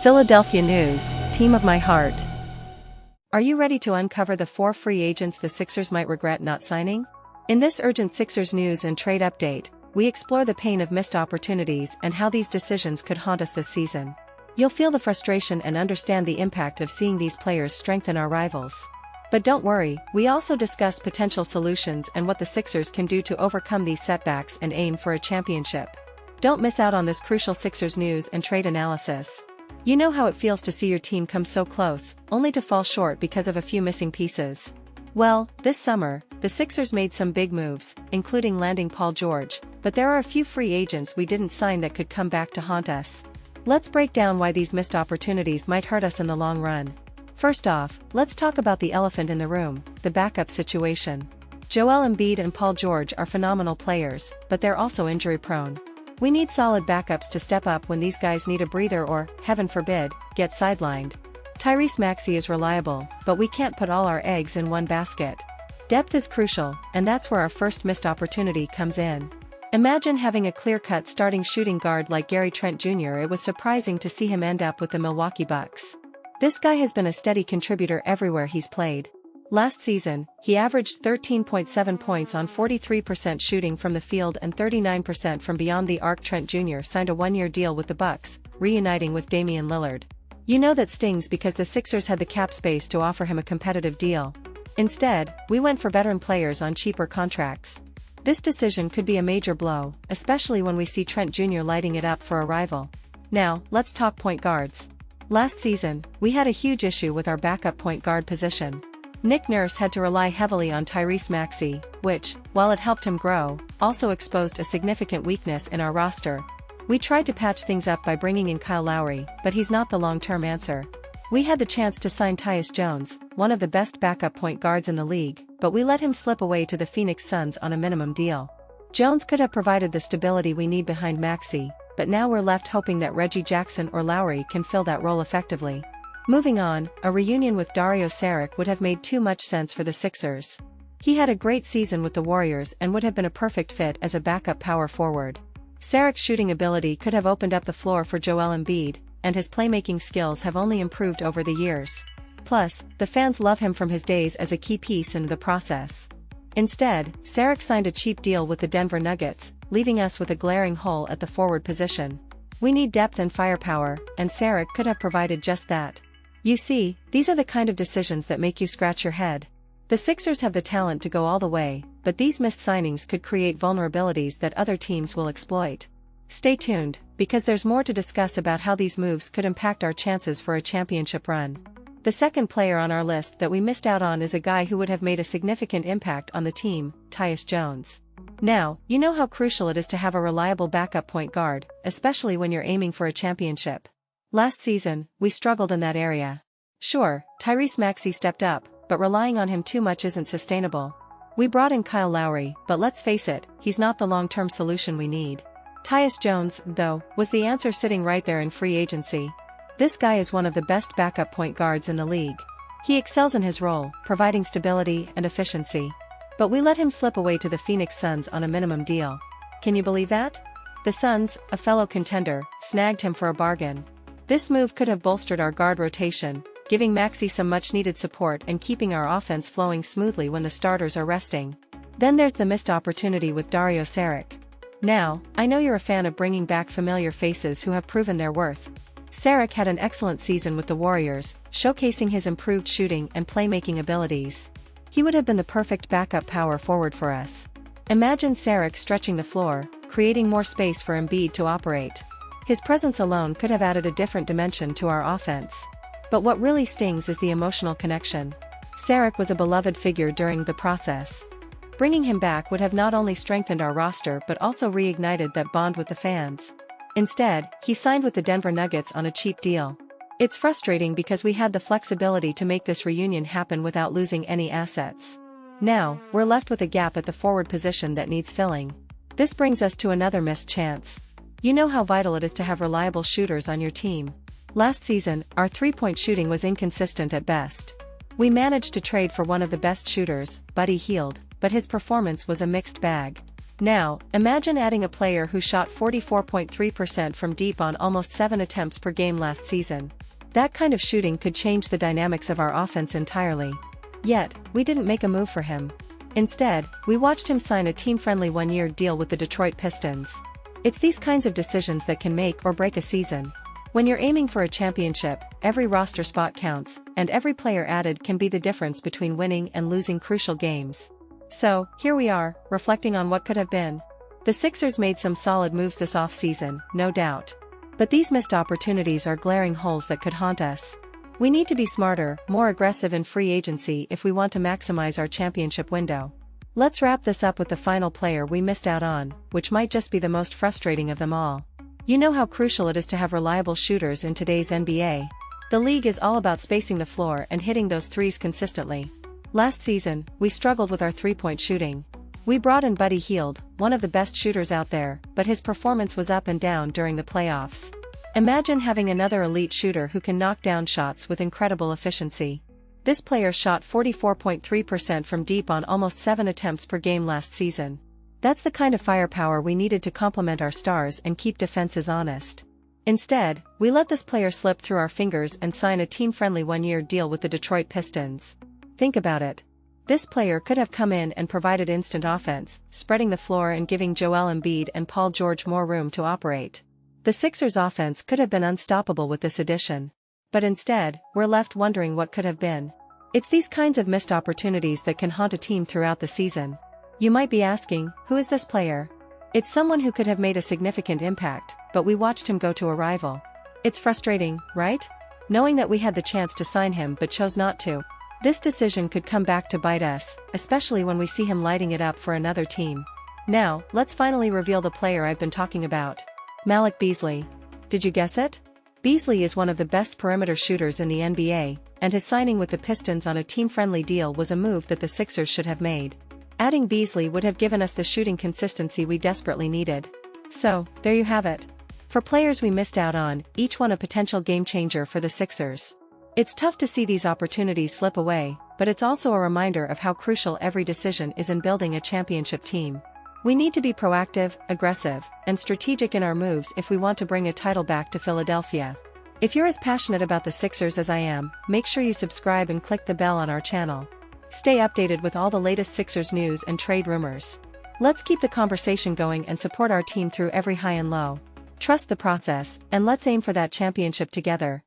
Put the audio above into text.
Philadelphia News, team of my heart. Are you ready to uncover the 4 free agents the Sixers might regret not signing? In this urgent Sixers news and trade update, we explore the pain of missed opportunities and how these decisions could haunt us this season. You'll feel the frustration and understand the impact of seeing these players strengthen our rivals. But don't worry, we also discuss potential solutions and what the Sixers can do to overcome these setbacks and aim for a championship. Don't miss out on this crucial Sixers news and trade analysis. You know how it feels to see your team come so close, only to fall short because of a few missing pieces. Well, this summer, the Sixers made some big moves, including landing Paul George, but there are a few free agents we didn't sign that could come back to haunt us. Let's break down why these missed opportunities might hurt us in the long run. First off, let's talk about the elephant in the room, the backup situation. Joel Embiid and Paul George are phenomenal players, but they're also injury-prone. We need solid backups to step up when these guys need a breather or, heaven forbid, get sidelined. Tyrese Maxey is reliable, but we can't put all our eggs in one basket. Depth is crucial, and that's where our first missed opportunity comes in. Imagine having a clear-cut starting shooting guard like Gary Trent Jr. It was surprising to see him end up with the Milwaukee Bucks. This guy has been a steady contributor everywhere he's played. Last season, he averaged 13.7 points on 43% shooting from the field and 39% from beyond the arc. Trent Jr. signed a 1-year deal with the Bucks, reuniting with Damian Lillard. You know that stings because the Sixers had the cap space to offer him a competitive deal. Instead, we went for veteran players on cheaper contracts. This decision could be a major blow, especially when we see Trent Jr. lighting it up for a rival. Now, let's talk point guards. Last season, we had a huge issue with our backup point guard position. Nick Nurse had to rely heavily on Tyrese Maxey, which, while it helped him grow, also exposed a significant weakness in our roster. We tried to patch things up by bringing in Kyle Lowry, but he's not the long-term answer. We had the chance to sign Tyus Jones, one of the best backup point guards in the league, but we let him slip away to the Phoenix Suns on a minimum deal. Jones could have provided the stability we need behind Maxey, but now we're left hoping that Reggie Jackson or Lowry can fill that role effectively. Moving on, a reunion with Dario Saric would have made too much sense for the Sixers. He had a great season with the Warriors and would have been a perfect fit as a backup power forward. Saric's shooting ability could have opened up the floor for Joel Embiid, and his playmaking skills have only improved over the years. Plus, the fans love him from his days as a key piece in the process. Instead, Saric signed a cheap deal with the Denver Nuggets, leaving us with a glaring hole at the forward position. We need depth and firepower, and Saric could have provided just that. You see, these are the kind of decisions that make you scratch your head. The Sixers have the talent to go all the way, but these missed signings could create vulnerabilities that other teams will exploit. Stay tuned, because there's more to discuss about how these moves could impact our chances for a championship run. The second player on our list that we missed out on is a guy who would have made a significant impact on the team, Tyus Jones. Now, you know how crucial it is to have a reliable backup point guard, especially when you're aiming for a championship. Last season, we struggled in that area. Sure, Tyrese Maxey stepped up, but relying on him too much isn't sustainable. We brought in Kyle Lowry, but let's face it, he's not the long-term solution we need. Tyus Jones, though, was the answer sitting right there in free agency. This guy is one of the best backup point guards in the league. He excels in his role, providing stability and efficiency. But we let him slip away to the Phoenix Suns on a minimum deal. Can you believe that? The Suns, a fellow contender, snagged him for a bargain. This move could have bolstered our guard rotation, giving Maxey some much-needed support and keeping our offense flowing smoothly when the starters are resting. Then there's the missed opportunity with Dario Saric. Now, I know you're a fan of bringing back familiar faces who have proven their worth. Saric had an excellent season with the Warriors, showcasing his improved shooting and playmaking abilities. He would have been the perfect backup power forward for us. Imagine Saric stretching the floor, creating more space for Embiid to operate. His presence alone could have added a different dimension to our offense. But what really stings is the emotional connection. Saric was a beloved figure during the process. Bringing him back would have not only strengthened our roster but also reignited that bond with the fans. Instead, he signed with the Denver Nuggets on a cheap deal. It's frustrating because we had the flexibility to make this reunion happen without losing any assets. Now, we're left with a gap at the forward position that needs filling. This brings us to another missed chance. You know how vital it is to have reliable shooters on your team. Last season, our three-point shooting was inconsistent at best. We managed to trade for one of the best shooters, Buddy Hield, but his performance was a mixed bag. Now, imagine adding a player who shot 44.3% from deep on almost 7 attempts per game last season. That kind of shooting could change the dynamics of our offense entirely. Yet, we didn't make a move for him. Instead, we watched him sign a team-friendly one-year deal with the Detroit Pistons. It's these kinds of decisions that can make or break a season. When you're aiming for a championship, every roster spot counts, and every player added can be the difference between winning and losing crucial games. So, here we are, reflecting on what could have been. The Sixers made some solid moves this offseason, no doubt. But these missed opportunities are glaring holes that could haunt us. We need to be smarter, more aggressive in free agency if we want to maximize our championship window. Let's wrap this up with the final player we missed out on, which might just be the most frustrating of them all. You know how crucial it is to have reliable shooters in today's NBA. The league is all about spacing the floor and hitting those threes consistently. Last season, we struggled with our three-point shooting. We brought in Buddy Hield, one of the best shooters out there, but his performance was up and down during the playoffs. Imagine having another elite shooter who can knock down shots with incredible efficiency. This player shot 44.3% from deep on almost 7 attempts per game last season. That's the kind of firepower we needed to complement our stars and keep defenses honest. Instead, we let this player slip through our fingers and sign a team-friendly one-year deal with the Detroit Pistons. Think about it. This player could have come in and provided instant offense, spreading the floor and giving Joel Embiid and Paul George more room to operate. The Sixers' offense could have been unstoppable with this addition. But instead, we're left wondering what could have been. It's these kinds of missed opportunities that can haunt a team throughout the season. You might be asking, who is this player? It's someone who could have made a significant impact, but we watched him go to a rival. It's frustrating, right? Knowing that we had the chance to sign him but chose not to. This decision could come back to bite us, especially when we see him lighting it up for another team. Now, let's finally reveal the player I've been talking about. Malik Beasley. Did you guess it? Beasley is one of the best perimeter shooters in the NBA, and his signing with the Pistons on a team-friendly deal was a move that the Sixers should have made. Adding Beasley would have given us the shooting consistency we desperately needed. So, there you have it. For players we missed out on, each one a potential game-changer for the Sixers. It's tough to see these opportunities slip away, but it's also a reminder of how crucial every decision is in building a championship team. We need to be proactive, aggressive, and strategic in our moves if we want to bring a title back to Philadelphia. If you're as passionate about the Sixers as I am, make sure you subscribe and click the bell on our channel. Stay updated with all the latest Sixers news and trade rumors. Let's keep the conversation going and support our team through every high and low. Trust the process, and let's aim for that championship together.